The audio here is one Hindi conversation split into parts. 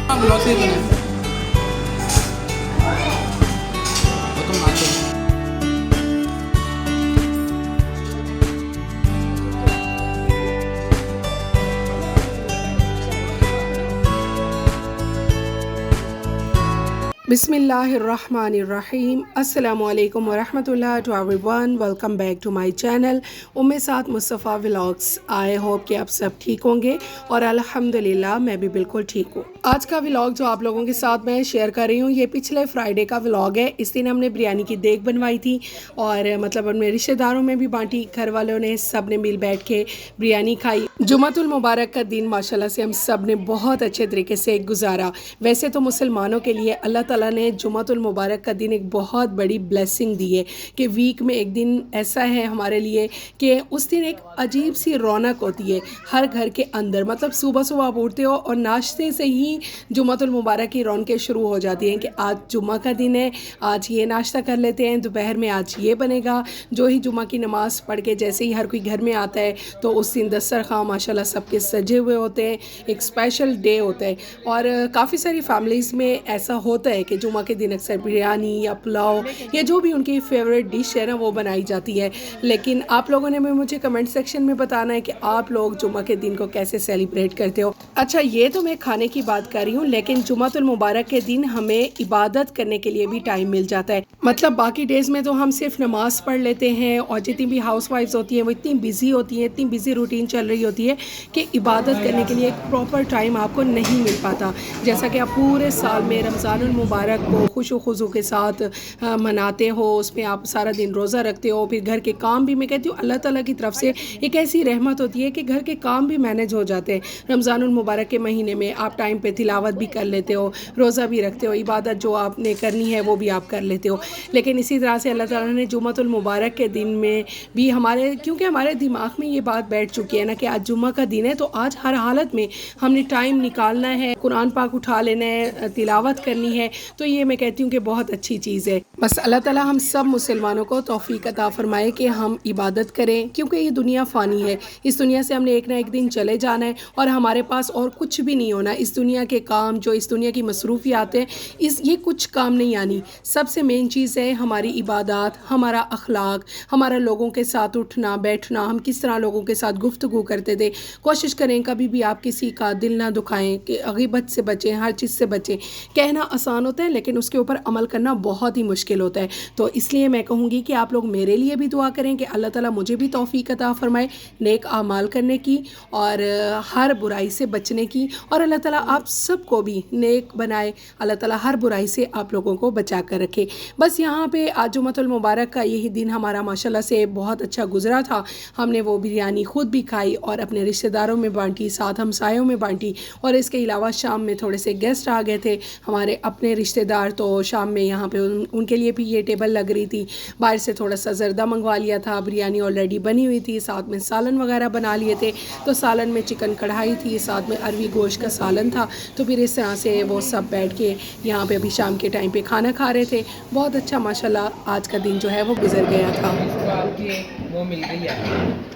हाँ ब्लॉग से ही बना है। वो तुम नाचो। बिस्मिल्लाहिर्रहमानिर्रहीम अस्सलामुअलैकुम वरहमतुल्लाह to everyone. Welcome back to my channel Umme साथ मुस्तफ़ा व्लॉग्स। आई होप कि आप सब ठीक होंगे और अल्हम्दुलिल्लाह मैं भी बिल्कुल ठीक हूँ। आज का व्लॉग जो आप लोगों के साथ मैं शेयर कर रही हूँ ये पिछले फ्राइडे का व्लॉग है। इस दिन हमने बिरयानी की देग बनवाई थी और मतलब अपने रिश्तेदारों में भी बांटी। घर वालों ने सब ने मिल बैठ के बिरयानी खाई। जुमातुल मुबारक का दिन माशाल्लाह से हम सब ने बहुत अच्छे तरीके से गुजारा। वैसे तो मुसलमानों के लिए अल्लाह ताला ने जुमातुल मुबारक का दिन एक बहुत बड़ी ब्लेसिंग दी है कि वीक में एक दिन ऐसा है हमारे लिए कि उस दिन एक अजीब सी रौनक होती है हर घर के अंदर। मतलब सुबह सुबह आप उठते हो और नाश्ते से ही जुमातुल मुबारक की रौनकें शुरू हो जाती हैं कि आज जुम्मा का दिन है, आज ये नाश्ता कर लेते हैं, दोपहर में आज ये बनेगा। जो ही जुम्मा की नमाज़ पढ़ के जैसे ही हर कोई घर में आता है तो उस दिन दस्तरखान माशाल्लाह सबके सजे हुए होते हैं। एक स्पेशल डे होता है और काफ़ी सारी फैमिलीज़ में ऐसा होता है कि जुम्मा के दिन अक्सर बिरयानी या पुलाव या जो भी उनकी फेवरेट डिश है ना वो बनाई जाती है। लेकिन आप लोगों ने भी मुझे कमेंट सेक्शन में बताना है कि आप लोग जुम्मा के दिन को कैसे सेलिब्रेट करते हो। अच्छा ये तो मैं खाने की बात कर रही हूँ, लेकिन जुम्मातुल मुबारक के दिन हमें इबादत करने के लिए भी टाइम मिल जाता है। मतलब बाकी डेज़ में तो हम सिर्फ नमाज़ पढ़ लेते हैं और जितनी भी हाउस वाइफ्स होती हैं वो इतनी बिजी होती हैं, इतनी बिजी रूटीन चल रही होती है कि इबादत करने के लिए एक प्रॉपर टाइम आपको नहीं मिल पाता। जैसा कि आप पूरे साल में रमज़ानुल मुबारक को खुशो खुजू के साथ मनाते हो, उसमें आप सारा दिन रोज़ा रखते हो, फिर घर के काम भी मैं कहती हूँ अल्लाह ताला की तरफ से एक ऐसी रहमत होती है कि घर के काम भी मैनेज हो जाते हैं। रमज़ानुल मुबारक के महीने में आप टाइम पे तिलावत भी कर लेते हो, रोज़ा भी रखते हो, इबादत जो आपने करनी है वो भी आप कर लेते हो। लेकिन इसी तरह से अल्लाह ताला ने जुम्मतुल मुबारक के दिन में भी हमारे, क्योंकि हमारे दिमाग में ये बात बैठ चुकी है ना कि आज जुम्मा का दिन है तो आज हर हालत में हमने टाइम निकालना है, कुरान पाक उठा लेना है, तिलावत करनी है। तो ये मैं कहती हूँ कि बहुत अच्छी चीज़ है। बस अल्लाह ताला हम सब मुसलमानों को तौफीक अता फरमाए कि हम इबादत करें, क्योंकि ये दुनिया फ़ानी है। इस दुनिया से हमने एक ना एक दिन चले जाना है और हमारे पास और कुछ भी नहीं होना। इस दुनिया के काम जो इस दुनिया की मसरूफियात हैं ये कुछ काम नहीं आनी। सबसे मेन चीज़ है हमारी इबादत, हमारा अखलाक, हमारा लोगों के साथ उठना बैठना, हम किस तरह लोगों के साथ गुफ्तगू करते थे। कोशिश करें कभी भी आप किसी का दिल ना दुखाएं, कि गीबत से बचें, हर चीज़ से बचें। कहना आसान होता है लेकिन उसके ऊपर अमल करना बहुत ही मुश्किल होता है। तो इसलिए मैं कहूँगी कि आप लोग मेरे लिए भी दुआ करें कि अल्लाह ताला मुझे भी तौफीक अता फरमाए नेक आमाल करने की और हर बुराई से बचने की, और अल्लाह ताला आप सबको भी नेक बनाए। अल्लाह ताला हर बुराई से आप लोगों को बचा कर रखे। बस यहाँ पे आज जुम्मतुल मुबारक का यही दिन हमारा माशाल्लाह से बहुत अच्छा गुजरा था। हमने वो बिरयानी ख़ुद भी खाई और अपने रिश्तेदारों में बांटी, साथ हमसायों में बांटी, और इसके अलावा शाम में थोड़े से गेस्ट आ गए थे हमारे अपने रिश्तेदार। तो शाम में यहाँ पे उनके लिए भी ये टेबल लग रही थी। बाहर से थोड़ा सा ज़र्दा मंगवा लिया था, बिरयानी ऑलरेडी बनी हुई थी, साथ में सालन वगैरह बना लिए थे। तो सालन में चिकन कढ़ाई थी, साथ में अरवी गोश्त का सालन था। तो फिर इस तरह से वो सब बैठ के यहाँ पे अभी शाम के टाइम पे खाना खा रहे थे। बहुत अच्छा माशाल्लाह आज का दिन जो है वो गुजर गया था। वो मिल गई है।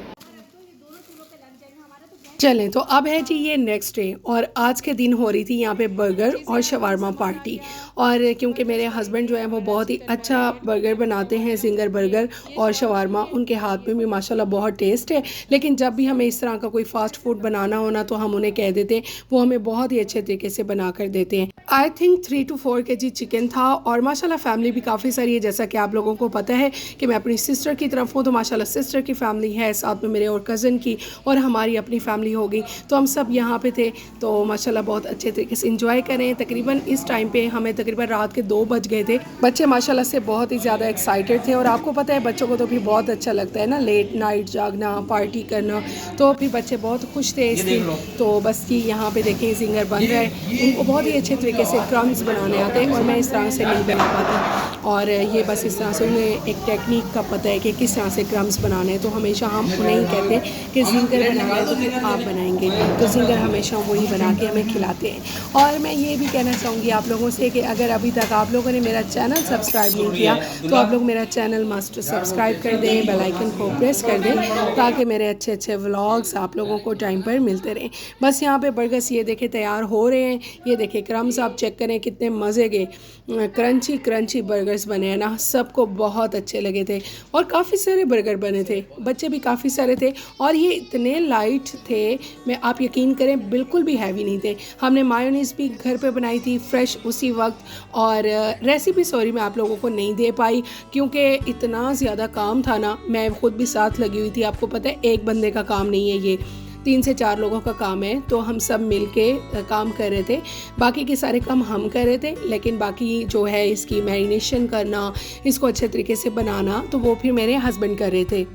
चलें तो अब है जी ये नेक्स्ट डे, और आज के दिन हो रही थी यहाँ पे बर्गर और शवारमा पार्टी। और क्योंकि मेरे हस्बैंड जो है वो बहुत ही अच्छा बर्गर बनाते हैं, जिंगर बर्गर और शवारमा, उनके हाथ में भी माशाल्लाह बहुत टेस्ट है। लेकिन जब भी हमें इस तरह का कोई फ़ास्ट फूड बनाना होना तो हम उन्हें कह देते हैं, वो हमें बहुत ही अच्छे तरीके से बना कर देते हैं। I think 3 to 4 kg chicken था और माशाल्लाह फैमिली भी काफ़ी सारी है। जैसा कि आप लोगों को पता है कि मैं अपनी सिस्टर की तरफ हूँ, तो माशाल्लाह सिस्टर की फैमिली है, साथ में मेरे और कज़न की और हमारी अपनी फैमिली हो गई। तो हम सब यहाँ पे थे, तो माशाल्लाह बहुत अच्छे तरीके से एंजॉय करें। तकरीबन इस टाइम पे हमें तकरीबन रात के 2 बज गए थे। बच्चे माशाल्लाह से बहुत ही ज़्यादा एक्साइटेड थे, और आपको पता है बच्चों को तो भी बहुत अच्छा लगता है ना लेट नाइट जागना, पार्टी करना। तो फिर बच्चे बहुत खुश थे इसलिए। तो बस ये यहाँ पे देखें जिंगर बन रहा है। उनको बहुत ही अच्छे तरीके से क्रम्स बनाने आते हैं और मैं इस तरह से नहीं बना पाती। और ये बस इस तरह से उन्हें एक टेक्निक का पता है कि किस तरह से क्रम्स बनाने हैं। तो हमेशा हम उन्हें ही कहते हैं कि जिंगर बनाना है तो फिर आप बनाएंगे, तो जिंगर हमेशा वही बना के हमें खिलाते हैं। और मैं ये भी कहना चाहूँगी आप लोगों से कि अगर अभी तक आप लोगों ने मेरा चैनल सब्सक्राइब नहीं किया तो आप लोग मेरा चैनल मस्ट सब्सक्राइब कर दें, बेल आइकन को प्रेस कर दें ताकि मेरे अच्छे अच्छे व्लॉग्स आप लोगों को टाइम पर मिलते रहें। बस यहाँ पे बर्गर्स ये देखें तैयार हो रहे हैं। ये देखें क्रम्स आप चेक करें कितने मज़े के क्रंची क्रंची बर्गर्स बने हैं ना, सबको बहुत अच्छे लगे थे। और काफ़ी सारे बर्गर बने थे, बच्चे भी काफ़ी सारे थे और ये इतने लाइट थे, मैं आप यकीन करें बिल्कुल भी हैवी नहीं थे। हमने मायोनीज़ भी घर पे बनाई थी फ्रेश उसी वक्त, और रेसिपी सॉरी मैं आप लोगों को नहीं दे पाई क्योंकि इतना ज़्यादा काम था ना, मैं ख़ुद भी साथ लगी हुई थी। आपको पता है एक बंदे का काम नहीं है, ये 3 से 4 लोगों का काम है, तो हम सब मिल के काम कर रहे थे। बाकी के सारे काम हम कर रहे थे, लेकिन बाकी जो है इसकी मैरिनेशन करना, इसको अच्छे तरीके से बनाना, तो वो फिर मेरे हस्बैंड कर रहे थे।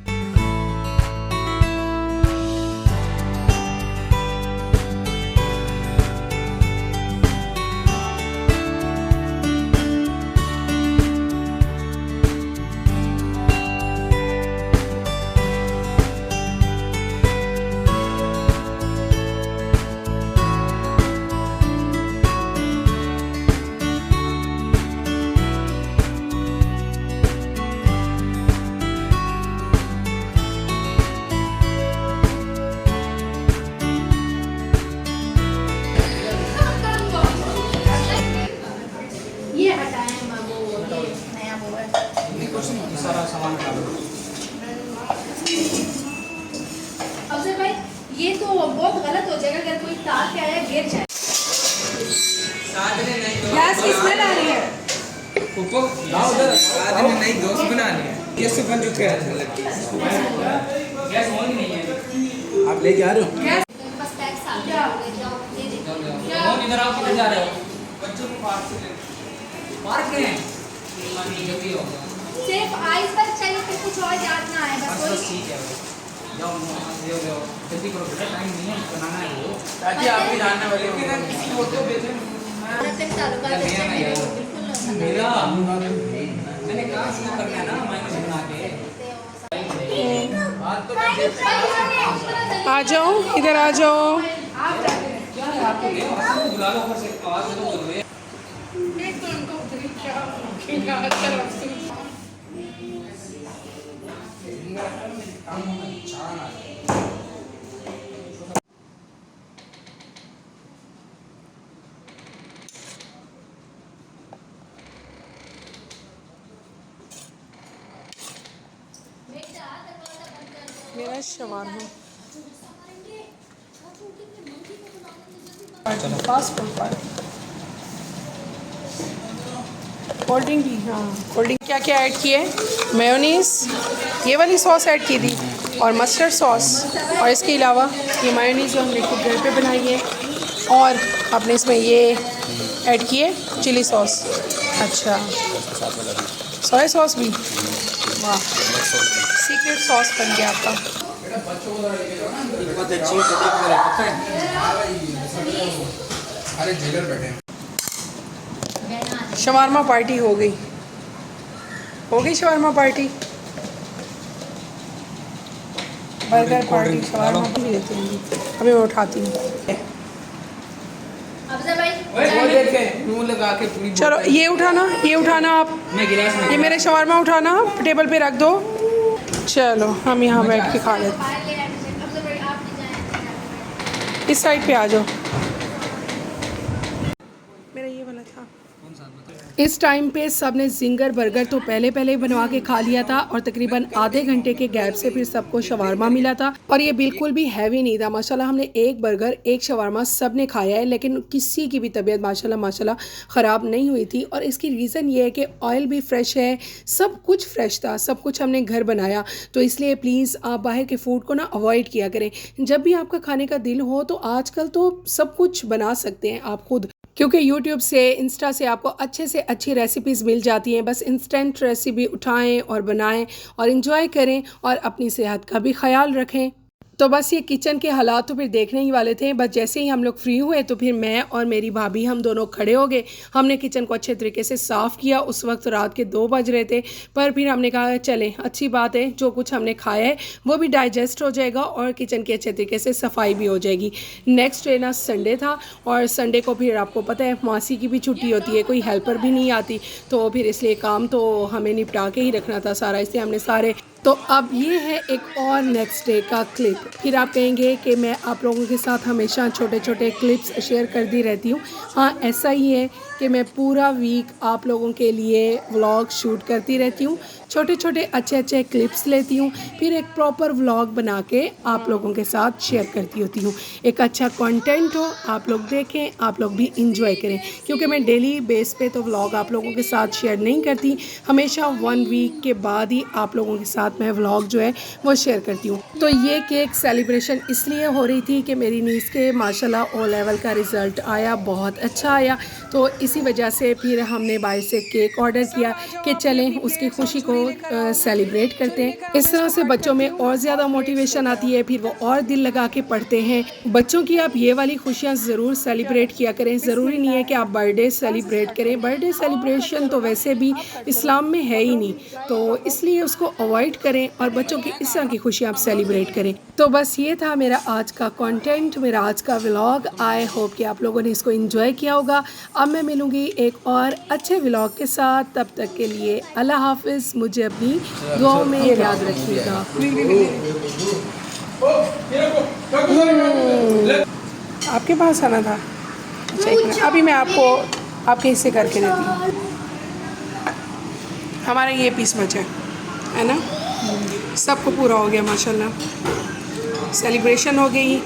ये हटाए हैं वो नया वो है। सारा सामान डालो। अफजल भाई ये तो बहुत गलत हो जाएगा अगर कोई तार के आया गिर जाए। गैस की स्मेल आ रही है। ऊपर लाओ उधर। साथ में नई दोस्त बनानी है। ये सब बन चुके हैं। गैस ऑन ही नहीं है। आप ले जा रहे हो? बस टैक्स आ गया, ले जाओ दे दे। कौन इधर आओ, किधर जा रहे हो? बच्चों को पार्क से ले। पार्क में? जल्दी हो। सिर्फ आइस पर चाहिए, फिर कुछ और याद ना आए बस बस वही। ठीक है। जाओ जाओ जल्दी करो बेटा, टाइम नहीं है, बनाना है वो। ताकि आप भी जानने वाले हो कि ना किसी को तो भेजे। रखते ताल्लुकात अच्छे मेरे बिल्कुल मेरा मैंने कहा शुरू करना है ना, मैंने बना के बात तो आ जाओ, इधर आ जाओ। क्या है आपको ले बुला लो ऊपर से, आवाज तो बोलो ये। मेरा शवारमा कोल्ड ड्रिंक भी, हाँ कोल्ड ड्रिंक क्या क्या ऐड किए? मेयोनीज़, ये वाली सॉस ऐड की थी और मस्टर्ड सॉस, और इसके अलावा ये मेयोनीज़ जो हमने खुद घर पे बनाई है, और आपने इसमें ये ऐड किए चिली सॉस। अच्छा, सोया सॉस भी, वाह सीक्रेट सॉस बन गया आपका। बहुत अच्छी पता है। अरे जिगर बैठे शवारमा पार्टी हो गई shawarma party, burger party, shawarma भी लेते हैं अभी, मैं उठाती हूँ। अफजल भाई वो देखे मुंह लगा के पूरी। चलो ये उठाना आप, मैं गिलास में ये मेरे शवारमा उठाना, टेबल पे रख दो। चलो हम यहाँ बैठ के खा लेते, बाहर ले आए अफजल भाई आप ले जाएं। इस साइड पे आ जाओ। मेरा ये वाला था। इस टाइम पे सब ने जिंगर बर्गर तो पहले ही बनवा के खा लिया था, और तकरीबन आधे घंटे के गैप से फिर सबको शवारमा मिला था, और ये बिल्कुल भी हैवी नहीं था माशाल्लाह। हमने एक बर्गर एक शवारमा सब ने खाया है, लेकिन किसी की भी तबीयत माशाल्लाह ख़राब नहीं हुई थी। और इसकी रीज़न ये है कि ऑयल भी फ्रेश है, सब कुछ फ्रेश था, सब कुछ हमने घर बनाया। तो इसलिए प्लीज़ आप बाहर के फूड को ना अवॉइड किया करें। जब भी आपका खाने का दिल हो तो आजकल तो सब कुछ बना सकते हैं आप खुद, क्योंकि YouTube से, इंस्टा से आपको अच्छे से अच्छी रेसिपीज़ मिल जाती हैं। बस इंस्टेंट रेसिपी उठाएं और बनाएं और इंजॉय करें, और अपनी सेहत का भी ख्याल रखें। तो बस ये किचन के हालात तो फिर देखने ही वाले थे। बस जैसे ही हम लोग फ्री हुए तो फिर मैं और मेरी भाभी हम दोनों खड़े हो गए। हमने किचन को अच्छे तरीके से साफ़ किया। उस वक्त रात के 2 बज रहे थे, पर फिर हमने कहा चलें अच्छी बात है, जो कुछ हमने खाया है वो भी डाइजेस्ट हो जाएगा और किचन की अच्छे तरीके से सफाई भी हो जाएगी। नेक्स्ट डे ना संडे था, और संडे को फिर आपको पता है मासी की भी छुट्टी होती है, कोई हेल्पर भी नहीं आती, तो फिर इसलिए काम तो हमें निपटा के ही रखना था सारा, इसलिए हमने सारे। तो अब ये है एक और नेक्स्ट डे का क्लिप। फिर आप कहेंगे कि मैं आप लोगों के साथ हमेशा छोटे छोटे क्लिप्स शेयर करती रहती हूँ। हाँ, ऐसा ही है कि मैं पूरा वीक आप लोगों के लिए व्लॉग शूट करती रहती हूँ, छोटे छोटे अच्छे अच्छे क्लिप्स लेती हूँ, फिर एक प्रॉपर व्लॉग बना के आप लोगों के साथ शेयर करती होती हूँ। एक अच्छा कंटेंट हो, आप लोग देखें, आप लोग भी इंजॉय करें, क्योंकि मैं डेली बेस पे तो व्लॉग आप लोगों के साथ शेयर नहीं करती, हमेशा 1 वीक के बाद ही आप लोगों के साथ मैं व्लॉग जो है वो शेयर करती हूँ। तो ये केक सेलिब्रेशन इसलिए हो रही थी कि मेरी नीस के माशाल्लाह ओ लेवल का रिज़ल्ट आया, बहुत अच्छा आया, तो इसी वजह से फिर हमने बाहर से केक ऑर्डर किया कि चलें उसकी खुशी को सेलिब्रेट करते हैं। इस तरह से बच्चों में और ज़्यादा मोटिवेशन आती है, फिर वो और दिल लगा के पढ़ते हैं। बच्चों की आप ये वाली खुशियाँ ज़रूर सेलिब्रेट किया करें। ज़रूरी नहीं है कि आप बर्थडे सेलिब्रेट करें, बर्थडे सेलिब्रेशन तो वैसे भी इस्लाम में है ही नहीं, तो इसलिए उसको अवॉइड करें और बच्चों की इस तरह की खुशियाँ आप सेलिब्रेट करें। तो बस ये था मेरा आज का कंटेंट, मेरा आज का व्लॉग। आई होप कि आप लोगों ने इसको एंजॉय किया होगा। अब मैं मिलूँगी एक और अच्छे व्लॉग के साथ, तब तक के लिए अल्लाह हाफिज़। मुझे अपनी दुआओं में याद रखिएगा। आपके पास आना था? अच्छा, एक मिनट, अभी मैं आपको आपके हिस्से करके देती हूँ। हमारा ये पीस बचा है ना, सबको पूरा हो गया माशाल्लाह। सेलिब्रेशन हो गई।